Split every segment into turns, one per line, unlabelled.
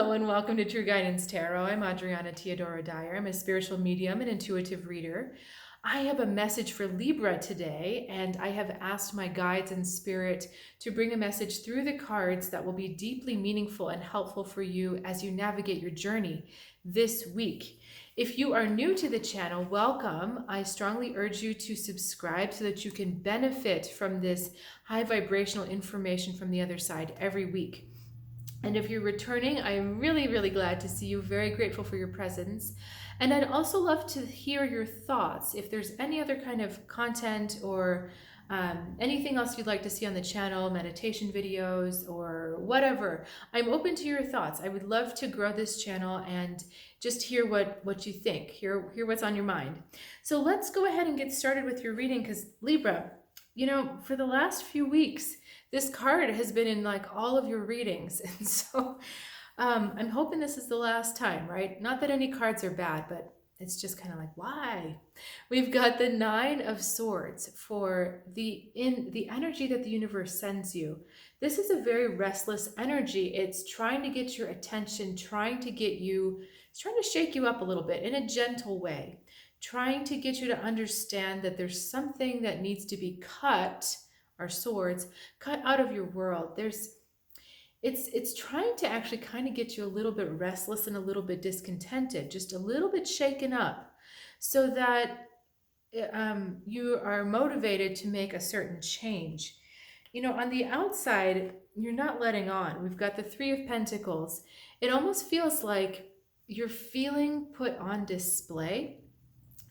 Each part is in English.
Hello and welcome to True Guidance Tarot. I'm Adriana Teodoro-Dier. I'm a spiritual medium and intuitive reader. I have a message for Libra today, and I have asked my guides and spirit to bring a message through the cards that will be deeply meaningful and helpful for you as you navigate your journey this week. If you are new to the channel, welcome. I strongly urge you to subscribe so that you can benefit from this high vibrational information from the other side every week. And if you're returning, I am really, really glad to see you. Very grateful for your presence. And I'd also love to hear your thoughts. If there's any other kind of content or anything else you'd like to see on the channel, meditation videos or whatever, I'm open to your thoughts. I would love to grow this channel and just hear what you think, hear what's on your mind. So let's go ahead and get started with your reading, because Libra, you know, for the last few weeks, this card has been in like all of your readings. And so I'm hoping this is the last time, right? Not that any cards are bad, but it's just kind of like, why? We've got the Nine of Swords for the energy that the universe sends you. This is a very restless energy. It's trying to get your attention, it's trying to shake you up a little bit in a gentle way, trying to get you to understand that there's something that needs to be cut, our swords, cut out of your world. It's trying to actually kind of get you a little bit restless and a little bit discontented, just a little bit shaken up, so that you are motivated to make a certain change. You know, on the outside, you're not letting on. We've got the Three of Pentacles. It almost feels like you're feeling put on display.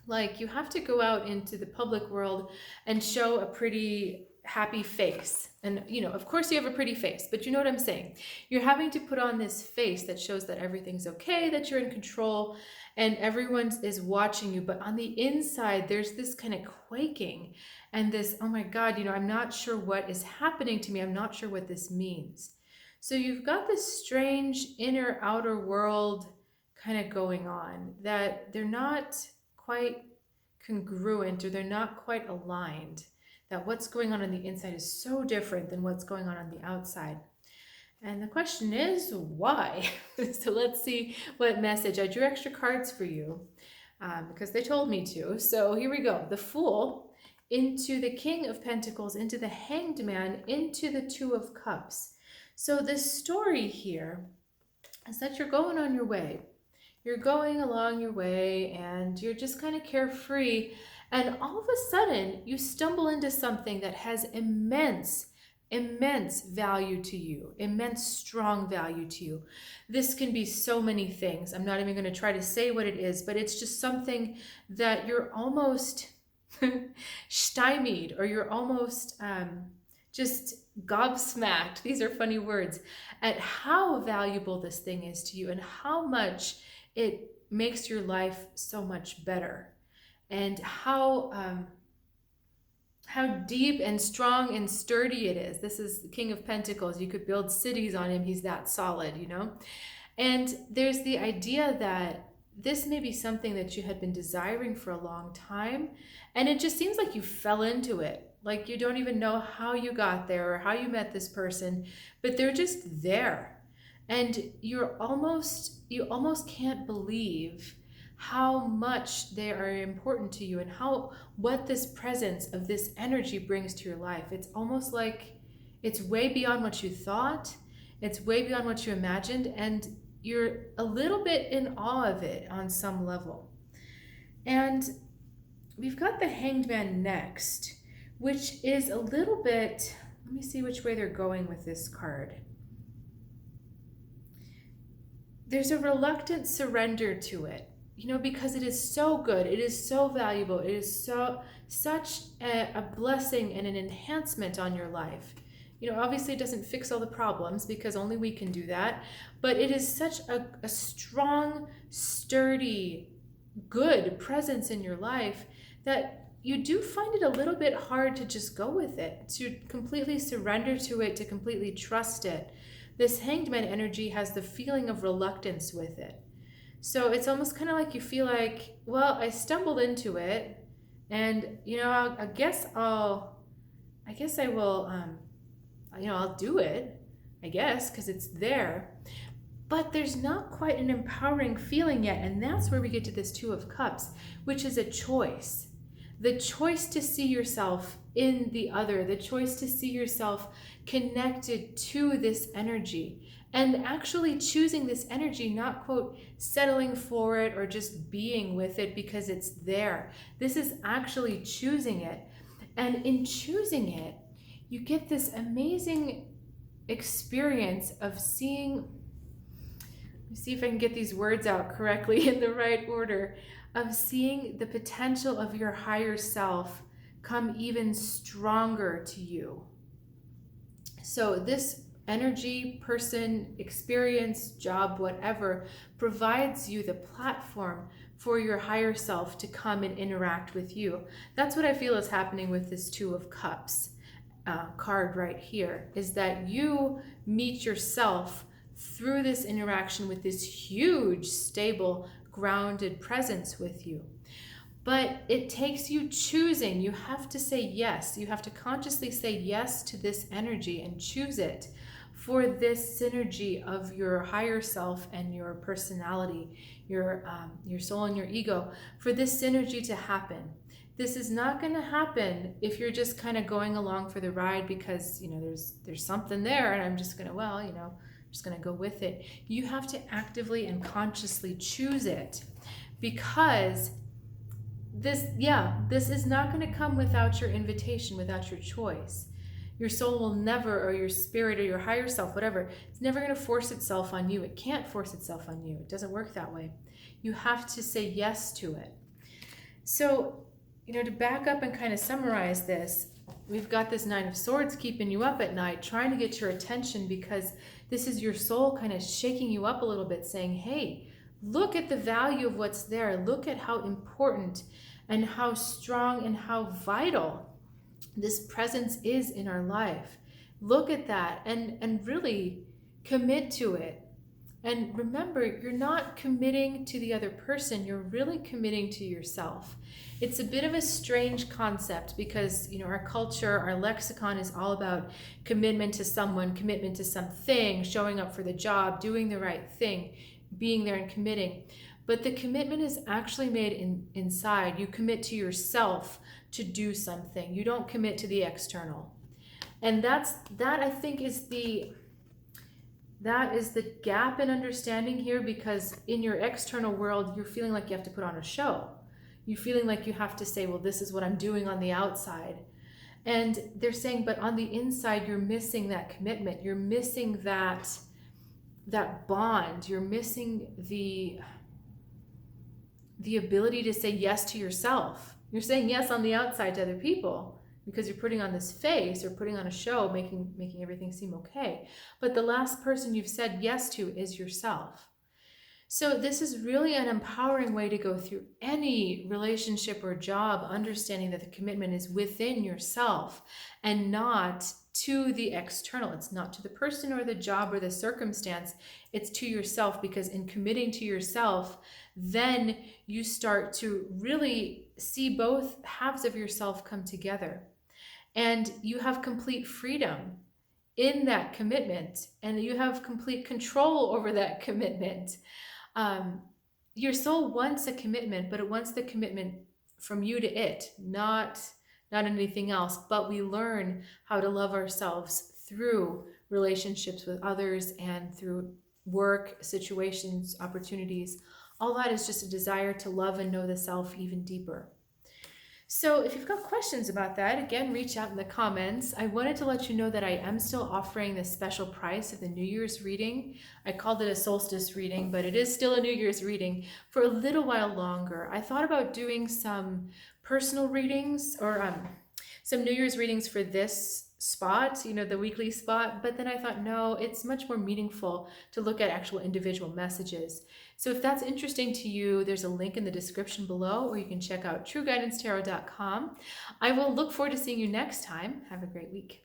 Like you have to go out into the public world and show a pretty happy face. And, you know, of course you have a pretty face, but you know what I'm saying? You're having to put on this face that shows that everything's okay, that you're in control, and everyone is watching you. But on the inside, there's this kind of quaking and this, oh my God, you know, I'm not sure what is happening to me. I'm not sure what this means. So you've got this strange inner outer world kind of going on, that they're not quite congruent, or they're not quite aligned, that what's going on the inside is so different than what's going on the outside. And the question is, why? So let's see what message. I drew extra cards for you because they told me to. So here we go. The Fool into the King of Pentacles, into the Hanged Man, into the Two of Cups. So this story here is that you're going on your way. You're going along your way and you're just kind of carefree. And all of a sudden you stumble into something that has immense value to you, immense strong value to you. This can be so many things. I'm not even going to try to say what it is, but it's just something that you're almost stymied, or you're almost just gobsmacked. These are funny words, at how valuable this thing is to you and how much it makes your life so much better, and how deep and strong and sturdy it is. This is the King of Pentacles. You could build cities on him. He's that solid, you know? And there's the idea that this may be something that you had been desiring for a long time, and it just seems like you fell into it. Like you don't even know how you got there or how you met this person, but they're just there. And you almost can't believe how much they are important to you, and what this presence of this energy brings to your life. It's almost like it's way beyond what you thought. It's way beyond what you imagined, and you're a little bit in awe of it on some level. And we've got the Hanged Man next, which is a little bit, let me see which way they're going with this card. There's a reluctant surrender to it, you know, because it is so good, it is so valuable, it is such a blessing and an enhancement on your life. You know, obviously it doesn't fix all the problems, because only we can do that, but it is such a strong, sturdy, good presence in your life that you do find it a little bit hard to just go with it, to completely surrender to it, to completely trust it. This Hanged Man energy has the feeling of reluctance with it. So it's almost kind of like you feel like, well, I stumbled into it, and, you know, I guess I will, you know, I'll do it, I guess, because it's there. but there's not quite an empowering feeling yet. And that's where we get to this Two of Cups, which is a choice. The choice to see yourself in the other, the choice to see yourself connected to this energy, and actually choosing this energy, not quote, settling for it or just being with it because it's there. This is actually choosing it. And in choosing it, you get this amazing experience of seeing, let me see if I can get these words out correctly in the right order, of seeing the potential of your higher self come even stronger to you. So this energy, person, experience, job, whatever, provides you the platform for your higher self to come and interact with you. That's what I feel is happening with this Two of Cups card right here, is that you meet yourself through this interaction with this huge, stable, grounded presence with you. But it takes you choosing. You have to say yes. You have to consciously say yes to this energy and choose it for this synergy of your higher self and your personality, your soul and your ego, for this synergy to happen. This is not going to happen if you're just kind of going along for the ride because, there's something there and I'm just going to, just going to go with it. You have to actively and consciously choose it, because this is not going to come without your invitation, without your choice. Your soul will never, or your spirit or your higher self, whatever, it's never going to force itself on you. It can't force itself on you. It doesn't work that way. You have to say yes to it. So, to back up and kind of summarize this, we've got this Nine of Swords keeping you up at night, trying to get your attention, because this is your soul kind of shaking you up a little bit, saying, hey, look at the value of what's there. Look at how important and how strong and how vital this presence is in our life. Look at that and really commit to it. And remember, you're not committing to the other person, you're really committing to yourself. It's a bit of a strange concept because, our culture, our lexicon is all about commitment to someone, commitment to something, showing up for the job, doing the right thing, being there and committing. But the commitment is actually made inside. You commit to yourself to do something. You don't commit to the external. And that I think is the gap in understanding here, because in your external world, you're feeling like you have to put on a show. You're feeling like you have to say, well, this is what I'm doing on the outside. And they're saying, but on the inside, you're missing that commitment. You're missing that bond. You're missing the ability to say yes to yourself. You're saying yes on the outside to other people because you're putting on this face or putting on a show, making everything seem okay. But the last person you've said yes to is yourself. So this is really an empowering way to go through any relationship or job, understanding that the commitment is within yourself and not to the external. It's not to the person or the job or the circumstance. It's to yourself, because in committing to yourself, then you start to really see both halves of yourself come together. And you have complete freedom in that commitment, and you have complete control over that commitment. Your soul wants a commitment, but it wants the commitment from you to it, not anything else. But we learn how to love ourselves through relationships with others and through work, situations, opportunities. All that is just a desire to love and know the self even deeper. So if you've got questions about that, again, reach out in the comments. I wanted to let you know that I am still offering this special price of the New Year's reading. I called it a solstice reading, but it is still a New Year's reading for a little while longer. I thought about doing some personal readings or some New Year's readings for this spot, the weekly spot, but then I thought, no, it's much more meaningful to look at actual individual messages. So if that's interesting to you, there's a link in the description below, or you can check out trueguidancetarot.com. I will look forward to seeing you next time. Have a great week.